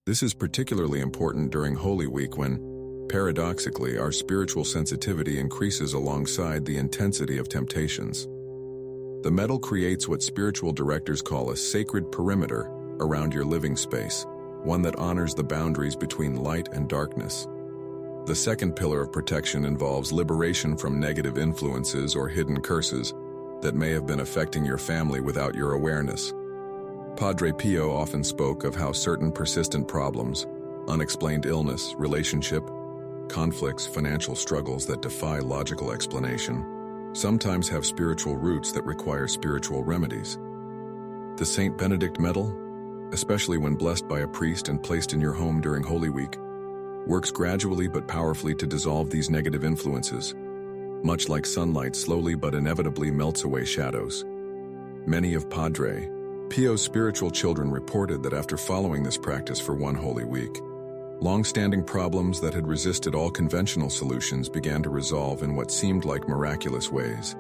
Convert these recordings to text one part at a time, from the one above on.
This is particularly important during Holy Week when, paradoxically, our spiritual sensitivity increases alongside the intensity of temptations. The medal creates what spiritual directors call a sacred perimeter around your living space, one that honors the boundaries between light and darkness. The second pillar of protection involves liberation from negative influences or hidden curses that may have been affecting your family without your awareness. Padre Pio often spoke of how certain persistent problems, unexplained illness, relationship, conflicts, financial struggles that defy logical explanation, sometimes have spiritual roots that require spiritual remedies. The St. Benedict Medal, especially when blessed by a priest and placed in your home during Holy Week, works gradually but powerfully to dissolve these negative influences, much like sunlight slowly but inevitably melts away shadows. Many of Padre Pio's spiritual children reported that after following this practice for one Holy Week, long-standing problems that had resisted all conventional solutions began to resolve in what seemed like miraculous ways.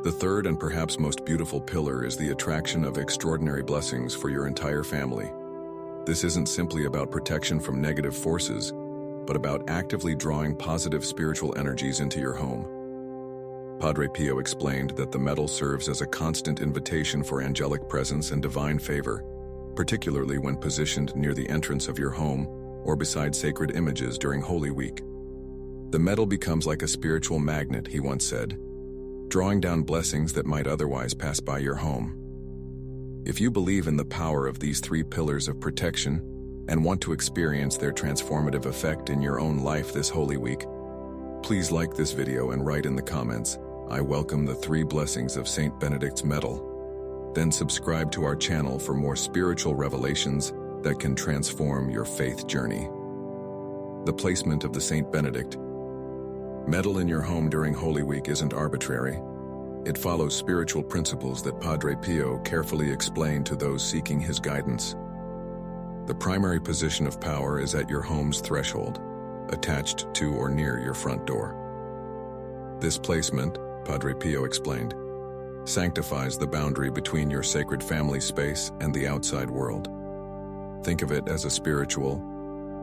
The third and perhaps most beautiful pillar is the attraction of extraordinary blessings for your entire family. This isn't simply about protection from negative forces, but about actively drawing positive spiritual energies into your home. Padre Pio explained that the medal serves as a constant invitation for angelic presence and divine favor, particularly when positioned near the entrance of your home or beside sacred images during Holy Week. The medal becomes like a spiritual magnet, he once said, drawing down blessings that might otherwise pass by your home. If you believe in the power of these three pillars of protection and want to experience their transformative effect in your own life this Holy Week, please like this video and write in the comments, "I welcome the three blessings of St. Benedict's Medal." Then subscribe to our channel for more spiritual revelations that can transform your faith journey. The placement of the St. Benedict Medal in your home during Holy Week isn't arbitrary. It follows spiritual principles that Padre Pio carefully explained to those seeking his guidance. The primary position of power is at your home's threshold, attached to or near your front door. This placement, Padre Pio explained, sanctifies the boundary between your sacred family space and the outside world. Think of it as a spiritual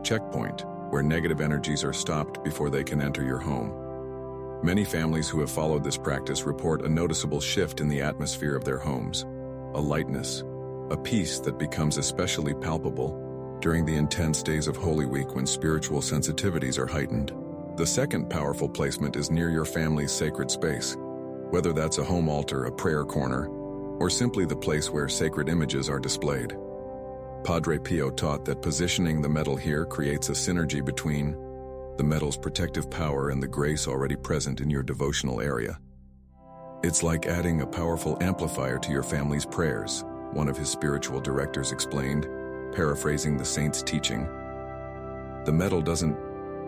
checkpoint where negative energies are stopped before they can enter your home. Many families who have followed this practice report a noticeable shift in the atmosphere of their homes, a lightness, a peace that becomes especially palpable during the intense days of Holy Week when spiritual sensitivities are heightened. The second powerful placement is near your family's sacred space, whether that's a home altar, a prayer corner, or simply the place where sacred images are displayed. Padre Pio taught that positioning the medal here creates a synergy between the medal's protective power and the grace already present in your devotional area. It's like adding a powerful amplifier to your family's prayers, one of his spiritual directors explained, paraphrasing the saint's teaching. The medal doesn't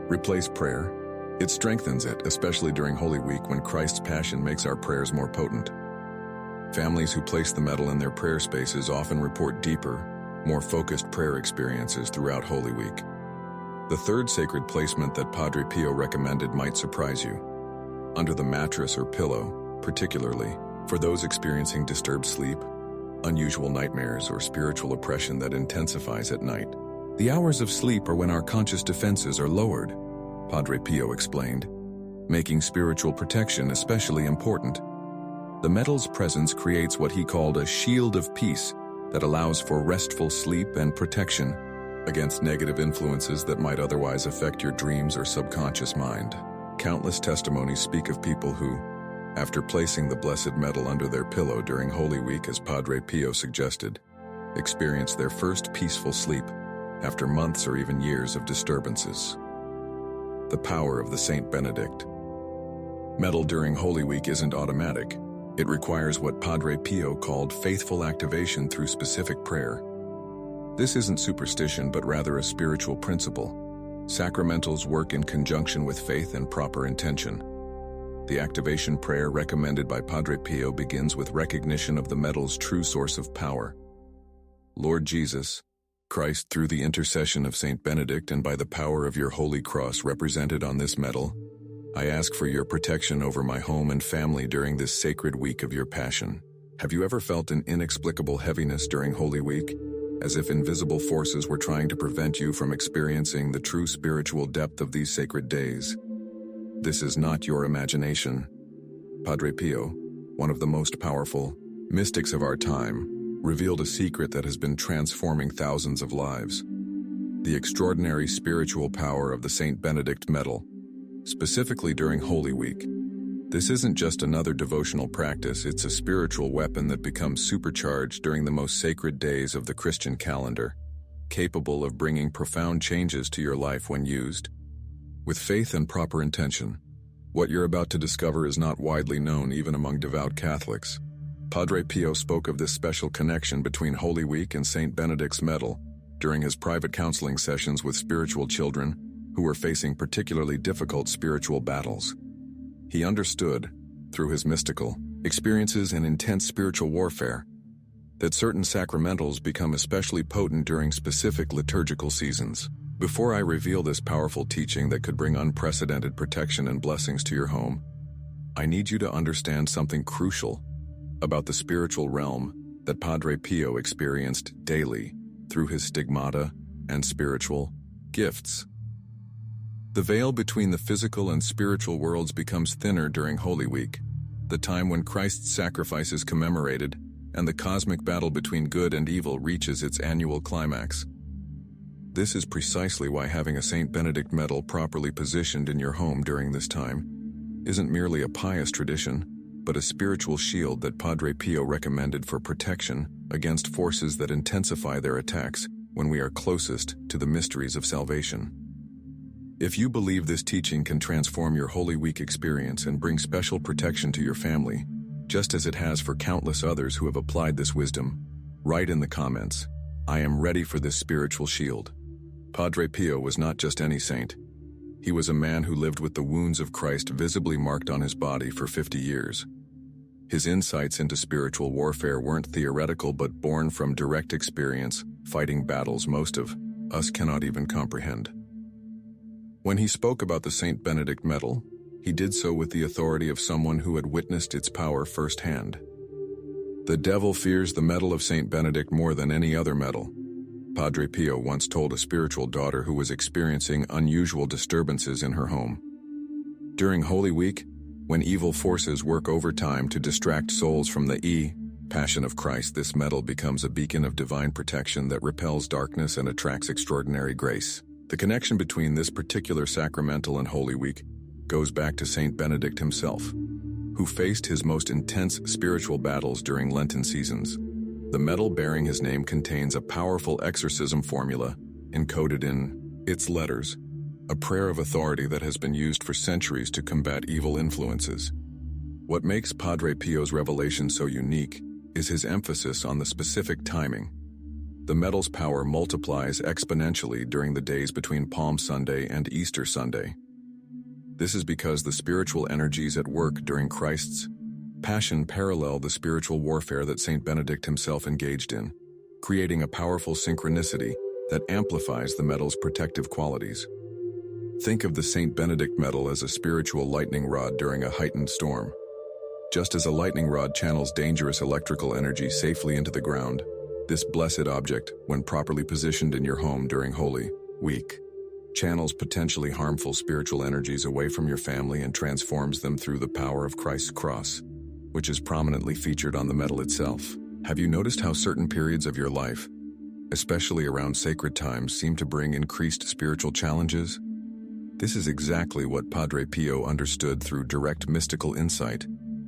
replace prayer, it strengthens it, especially during Holy Week when Christ's Passion makes our prayers more potent. Families who place the medal in their prayer spaces often report deeper, more focused prayer experiences throughout Holy Week. The third sacred placement that Padre Pio recommended might surprise you. Under the mattress or pillow, particularly for those experiencing disturbed sleep, unusual nightmares, or spiritual oppression that intensifies at night. The hours of sleep are when our conscious defenses are lowered, Padre Pio explained, making spiritual protection especially important. The medal's presence creates what he called a shield of peace that allows for restful sleep and protection against negative influences that might otherwise affect your dreams or subconscious mind. Countless testimonies speak of people who, after placing the blessed medal under their pillow during Holy Week, as Padre Pio suggested, experienced their first peaceful sleep after months or even years of disturbances. The power of the St. Benedict Medal during Holy Week isn't automatic. It requires what Padre Pio called faithful activation through specific prayer. This isn't superstition, but rather a spiritual principle. Sacramentals work in conjunction with faith and proper intention. The activation prayer recommended by Padre Pio begins with recognition of the medal's true source of power. Lord Jesus, Christ, through the intercession of St. Benedict and by the power of your holy cross represented on this medal, I ask for your protection over my home and family during this sacred week of your Passion. Have you ever felt an inexplicable heaviness during Holy Week? as if invisible forces were trying to prevent you from experiencing the true spiritual depth of these sacred days. This is not your imagination. Padre Pio, one of the most powerful mystics of our time, revealed a secret that has been transforming thousands of lives: the extraordinary spiritual power of the St. Benedict Medal, specifically during Holy Week. This isn't just another devotional practice, it's a spiritual weapon that becomes supercharged during the most sacred days of the Christian calendar, capable of bringing profound changes to your life when used. With faith and proper intention, what you're about to discover is not widely known even among devout Catholics. Padre Pio spoke of this special connection between Holy Week and St. Benedict's Medal during his private counseling sessions with spiritual children who were facing particularly difficult spiritual battles. He understood, through his mystical experiences and intense spiritual warfare, that certain sacramentals become especially potent during specific liturgical seasons. Before I reveal this powerful teaching that could bring unprecedented protection and blessings to your home, I need you to understand something crucial about the spiritual realm that Padre Pio experienced daily through his stigmata and spiritual gifts. The veil between the physical and spiritual worlds becomes thinner during Holy Week, the time when Christ's sacrifice is commemorated and the cosmic battle between good and evil reaches its annual climax. This is precisely why having a St. Benedict Medal properly positioned in your home during this time isn't merely a pious tradition, but a spiritual shield that Padre Pio recommended for protection against forces that intensify their attacks when we are closest to the mysteries of salvation. If you believe this teaching can transform your Holy Week experience and bring special protection to your family, just as it has for countless others who have applied this wisdom, write in the comments, "I am ready for this spiritual shield." Padre Pio was not just any saint. He was a man who lived with the wounds of Christ visibly marked on his body for 50 years. His insights into spiritual warfare weren't theoretical but born from direct experience, fighting battles most of us cannot even comprehend. When he spoke about the St. Benedict Medal, he did so with the authority of someone who had witnessed its power firsthand. "The devil fears the medal of St. Benedict more than any other medal," Padre Pio once told a spiritual daughter who was experiencing unusual disturbances in her home. During Holy Week, when evil forces work overtime to distract souls from the Passion of Christ, this medal becomes a beacon of divine protection that repels darkness and attracts extraordinary grace. The connection between this particular sacramental and Holy Week goes back to St. Benedict himself, who faced his most intense spiritual battles during Lenten seasons. The medal bearing his name contains a powerful exorcism formula encoded in its letters, a prayer of authority that has been used for centuries to combat evil influences. What makes Padre Pio's revelation so unique is his emphasis on the specific timing. The medal's power multiplies exponentially during the days between Palm Sunday and Easter Sunday. This is because the spiritual energies at work during Christ's Passion parallel the spiritual warfare that St. Benedict himself engaged in, creating a powerful synchronicity that amplifies the medal's protective qualities. Think of the St. Benedict Medal as a spiritual lightning rod during a heightened storm. Just as a lightning rod channels dangerous electrical energy safely into the ground, this blessed object, when properly positioned in your home during Holy Week, channels potentially harmful spiritual energies away from your family and transforms them through the power of Christ's cross, which is prominently featured on the medal itself. Have you noticed how certain periods of your life, especially around sacred times, seem to bring increased spiritual challenges? This is exactly what Padre Pio understood through direct mystical insight,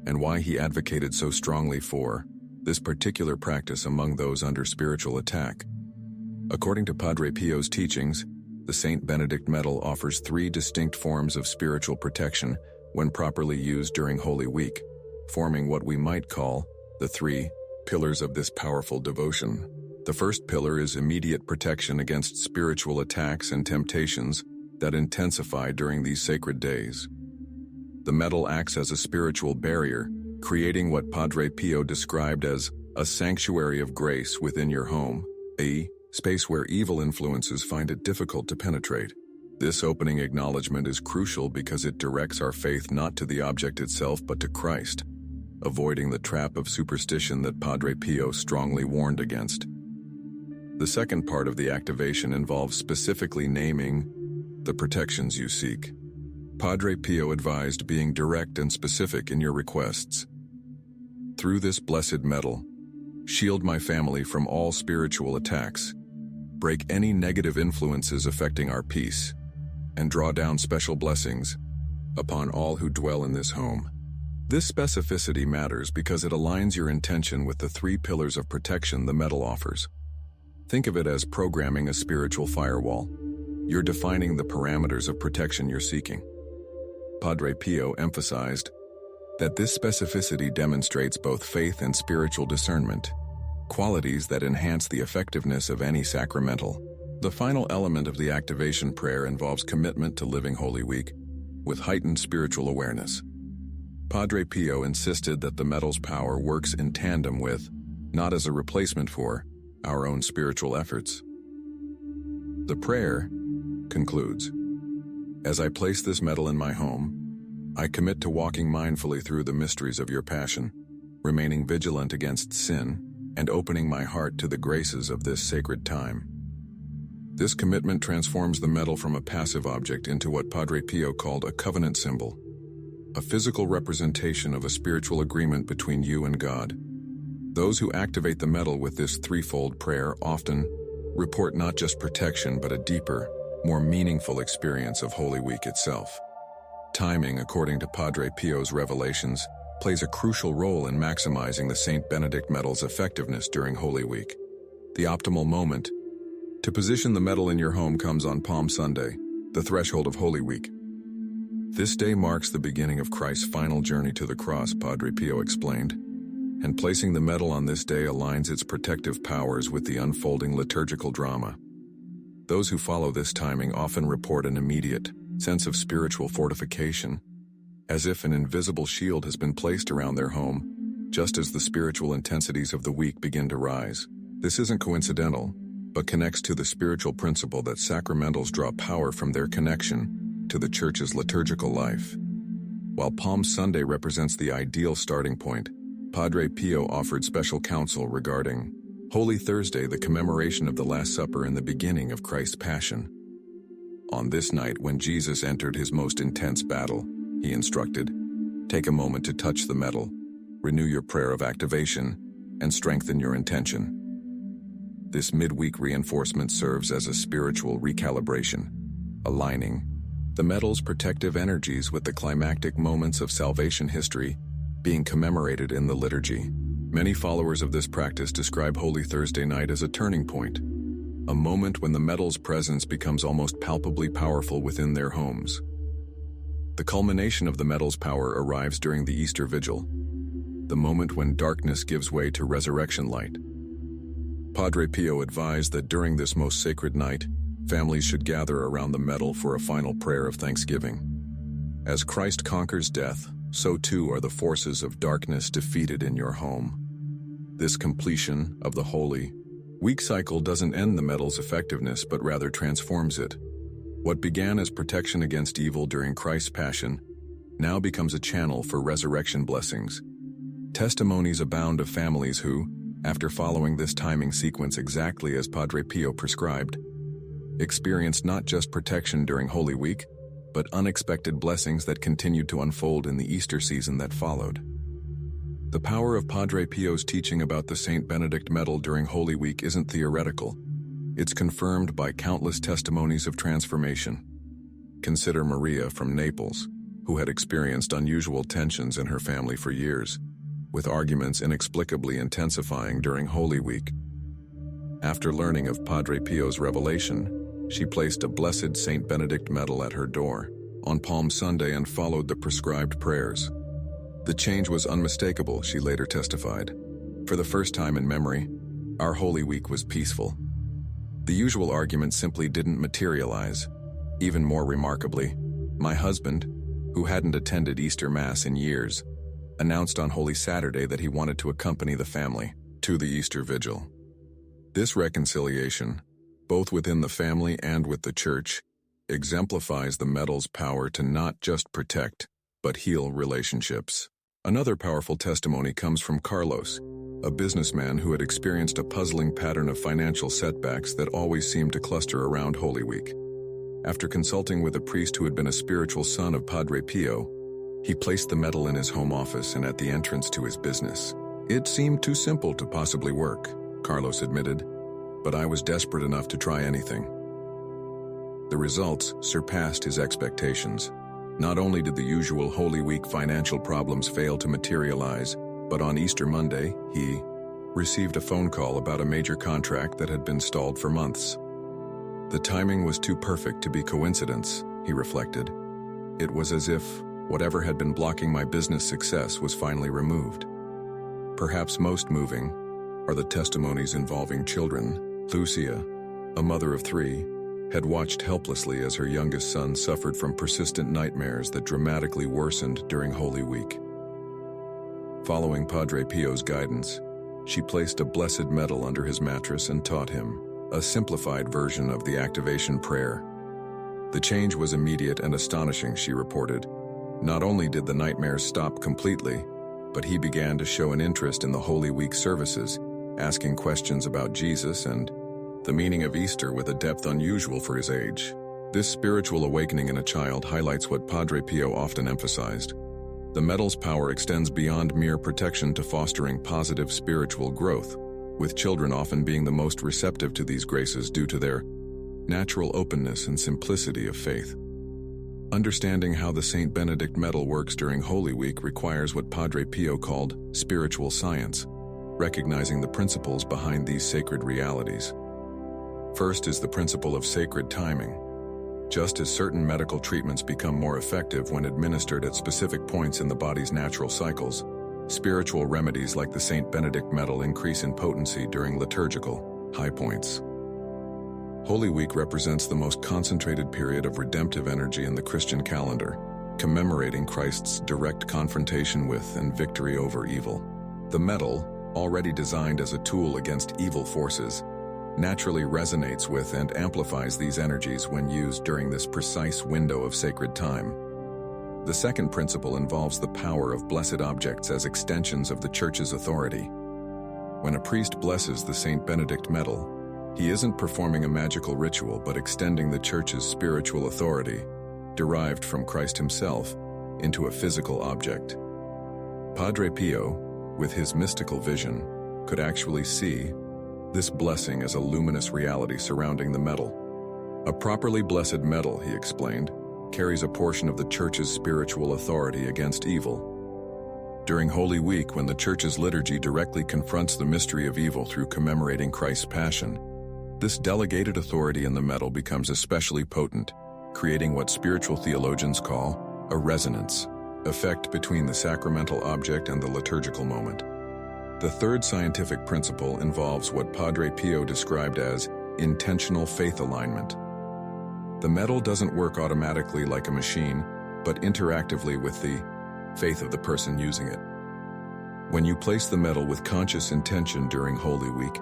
and why he advocated so strongly for this particular practice among those under spiritual attack. According to Padre Pio's teachings, the St. Benedict Medal offers 3 distinct forms of spiritual protection when properly used during Holy Week, forming what we might call the 3 pillars of this powerful devotion. The first pillar is immediate protection against spiritual attacks and temptations that intensify during these sacred days. The medal acts as a spiritual barrier, creating what Padre Pio described as a sanctuary of grace within your home, a space where evil influences find it difficult to penetrate. This opening acknowledgement is crucial because it directs our faith not to the object itself but to Christ, avoiding the trap of superstition that Padre Pio strongly warned against. The second part of the activation involves specifically naming the protections you seek. Padre Pio advised being direct and specific in your requests. Through this blessed medal, shield my family from all spiritual attacks, break any negative influences affecting our peace, and draw down special blessings upon all who dwell in this home. This specificity matters because it aligns your intention with the 3 pillars of protection the medal offers. Think of it as programming a spiritual firewall. You're defining the parameters of protection you're seeking. Padre Pio emphasized that this specificity demonstrates both faith and spiritual discernment, qualities that enhance the effectiveness of any sacramental. The final element of the activation prayer involves commitment to living Holy Week with heightened spiritual awareness. Padre Pio insisted that the medal's power works in tandem with, not as a replacement for, our own spiritual efforts. The prayer concludes, "As I place this medal in my home, I commit to walking mindfully through the mysteries of your passion, remaining vigilant against sin, and opening my heart to the graces of this sacred time." This commitment transforms the medal from a passive object into what Padre Pio called a covenant symbol, a physical representation of a spiritual agreement between you and God. Those who activate the medal with this threefold prayer often report not just protection but a deeper, more meaningful experience of Holy Week itself. Timing, according to Padre Pio's revelations, plays a crucial role in maximizing the St. Benedict Medal's effectiveness during Holy Week. The optimal moment to position the medal in your home comes on Palm Sunday, the threshold of Holy Week. This day marks the beginning of Christ's final journey to the cross, Padre Pio explained, and placing the medal on this day aligns its protective powers with the unfolding liturgical drama. Those who follow this timing often report an immediate sense of spiritual fortification, as if an invisible shield has been placed around their home, just as the spiritual intensities of the week begin to rise. This isn't coincidental, but connects to the spiritual principle that sacramentals draw power from their connection to the Church's liturgical life. While Palm Sunday represents the ideal starting point, Padre Pio offered special counsel regarding Holy Thursday, the commemoration of the Last Supper and the beginning of Christ's Passion. On this night, when Jesus entered his most intense battle, he instructed, "Take a moment to touch the medal, renew your prayer of activation, and strengthen your intention." This midweek reinforcement serves as a spiritual recalibration, aligning the medal's protective energies with the climactic moments of salvation history being commemorated in the liturgy. Many followers of this practice describe Holy Thursday night as a turning point, a moment when the medal's presence becomes almost palpably powerful within their homes. The culmination of the medal's power arrives during the Easter Vigil, the moment when darkness gives way to resurrection light. Padre Pio advised that during this most sacred night, families should gather around the medal for a final prayer of thanksgiving. As Christ conquers death, so too are the forces of darkness defeated in your home. This completion of the Holy Week cycle doesn't end the medal's effectiveness but rather transforms it. What began as protection against evil during Christ's Passion now becomes a channel for resurrection blessings. Testimonies abound of families who, after following this timing sequence exactly as Padre Pio prescribed, experienced not just protection during Holy Week, but unexpected blessings that continued to unfold in the Easter season that followed. The power of Padre Pio's teaching about the St. Benedict Medal during Holy Week isn't theoretical. It's confirmed by countless testimonies of transformation. Consider Maria from Naples, who had experienced unusual tensions in her family for years, with arguments inexplicably intensifying during Holy Week. After learning of Padre Pio's revelation, she placed a blessed St. Benedict medal at her door on Palm Sunday and followed the prescribed prayers. The change was unmistakable, she later testified. For the first time in memory, our Holy Week was peaceful. The usual argument simply didn't materialize. Even more remarkably, my husband, who hadn't attended Easter Mass in years, announced on Holy Saturday that he wanted to accompany the family to the Easter Vigil. This reconciliation, both within the family and with the Church, exemplifies the medal's power to not just protect, but heal relationships. Another powerful testimony comes from Carlos. a businessman who had experienced a puzzling pattern of financial setbacks that always seemed to cluster around Holy Week. After consulting with a priest who had been a spiritual son of Padre Pio, he placed the medal in his home office and at the entrance to his business. "It seemed too simple to possibly work," Carlos admitted, "but I was desperate enough to try anything." The results surpassed his expectations. Not only did the usual Holy Week financial problems fail to materialize, but on Easter Monday, he received a phone call about a major contract that had been stalled for months. "The timing was too perfect to be coincidence," he reflected. "It was as if whatever had been blocking my business success was finally removed." Perhaps most moving are the testimonies involving children. Lucia, a mother of 3, had watched helplessly as her youngest son suffered from persistent nightmares that dramatically worsened during Holy Week. Following Padre Pio's guidance, she placed a blessed medal under his mattress and taught him a simplified version of the activation prayer. The change was immediate and astonishing, she reported. Not only did the nightmares stop completely, but he began to show an interest in the Holy Week services, asking questions about Jesus and the meaning of Easter with a depth unusual for his age. This spiritual awakening in a child highlights what Padre Pio often emphasized. The medal's power extends beyond mere protection to fostering positive spiritual growth, with children often being the most receptive to these graces due to their natural openness and simplicity of faith. Understanding how the St. Benedict Medal works during Holy Week requires what Padre Pio called spiritual science, recognizing the principles behind these sacred realities. First is the principle of sacred timing. Just as certain medical treatments become more effective when administered at specific points in the body's natural cycles, spiritual remedies like the St. Benedict Medal increase in potency during liturgical high points. Holy Week represents the most concentrated period of redemptive energy in the Christian calendar, commemorating Christ's direct confrontation with and victory over evil. The medal, already designed as a tool against evil forces, naturally resonates with and amplifies these energies when used during this precise window of sacred time. The second principle involves the power of blessed objects as extensions of the Church's authority. When a priest blesses the St. Benedict Medal, he isn't performing a magical ritual but extending the Church's spiritual authority, derived from Christ himself, into a physical object. Padre Pio, with his mystical vision, could actually see this blessing as a luminous reality surrounding the medal. A properly blessed medal, he explained, carries a portion of the Church's spiritual authority against evil. During Holy Week, when the Church's liturgy directly confronts the mystery of evil through commemorating Christ's Passion, this delegated authority in the medal becomes especially potent, creating what spiritual theologians call a resonance effect between the sacramental object and the liturgical moment. The third scientific principle involves what Padre Pio described as intentional faith alignment. The medal doesn't work automatically like a machine, but interactively with the faith of the person using it. When you place the medal with conscious intention during Holy Week,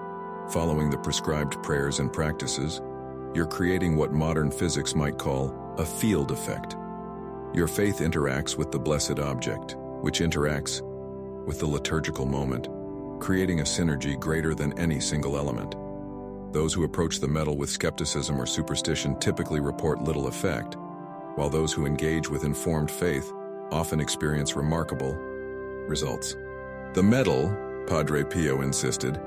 following the prescribed prayers and practices, you're creating what modern physics might call a field effect. Your faith interacts with the blessed object, which interacts with the liturgical moment, creating a synergy greater than any single element. Those who approach the medal with skepticism or superstition typically report little effect, while those who engage with informed faith often experience remarkable results. The medal, Padre Pio insisted,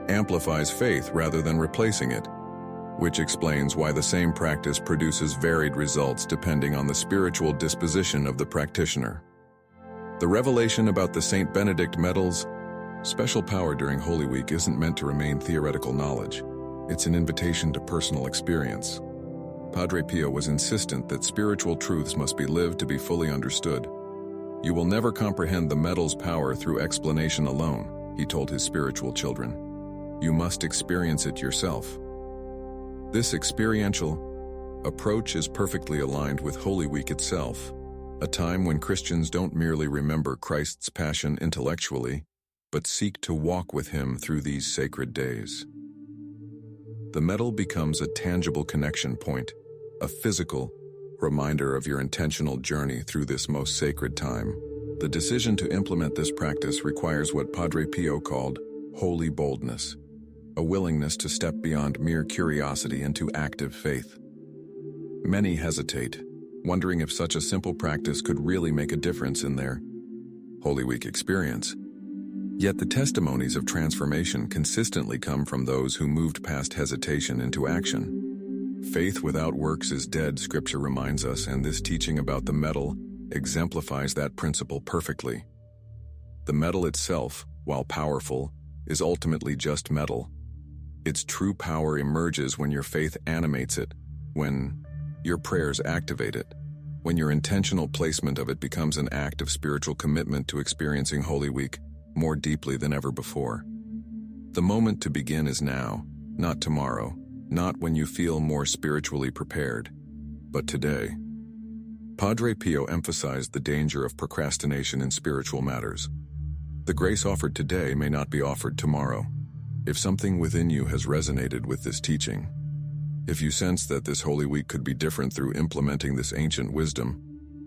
amplifies faith rather than replacing it, which explains why the same practice produces varied results depending on the spiritual disposition of the practitioner. The revelation about the St. Benedict Medal's special power during Holy Week isn't meant to remain theoretical knowledge. It's an invitation to personal experience. Padre Pio was insistent that spiritual truths must be lived to be fully understood. You will never comprehend the medal's power through explanation alone, he told his spiritual children. You must experience it yourself. This experiential approach is perfectly aligned with Holy Week itself, a time when Christians don't merely remember Christ's passion intellectually, but seek to walk with him through these sacred days. The medal becomes a tangible connection point, a physical reminder of your intentional journey through this most sacred time. The decision to implement this practice requires what Padre Pio called holy boldness, a willingness to step beyond mere curiosity into active faith. Many hesitate, wondering if such a simple practice could really make a difference in their Holy Week experience. Yet the testimonies of transformation consistently come from those who moved past hesitation into action. Faith without works is dead, Scripture reminds us, and this teaching about the medal exemplifies that principle perfectly. The medal itself, while powerful, is ultimately just metal. Its true power emerges when your faith animates it, when your prayers activate it, when your intentional placement of it becomes an act of spiritual commitment to experiencing Holy Week more deeply than ever before. The moment to begin is now, not tomorrow, not when you feel more spiritually prepared, but today. Padre Pio emphasized the danger of procrastination in spiritual matters. The grace offered today may not be offered tomorrow. If something within you has resonated with this teaching, if you sense that this Holy Week could be different through implementing this ancient wisdom,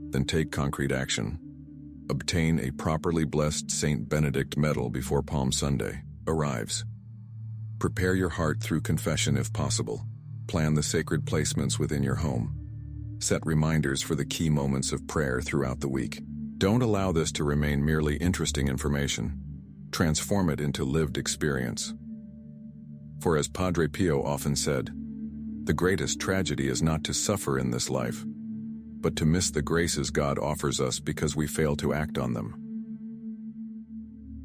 then take concrete action. Obtain a properly blessed Saint Benedict Medal before Palm Sunday arrives. Prepare your heart through confession if possible. Plan the sacred placements within your home. Set reminders for the key moments of prayer throughout the week. Don't allow this to remain merely interesting information. Transform it into lived experience. For as Padre Pio often said, the greatest tragedy is not to suffer in this life, but to miss the graces God offers us because we fail to act on them.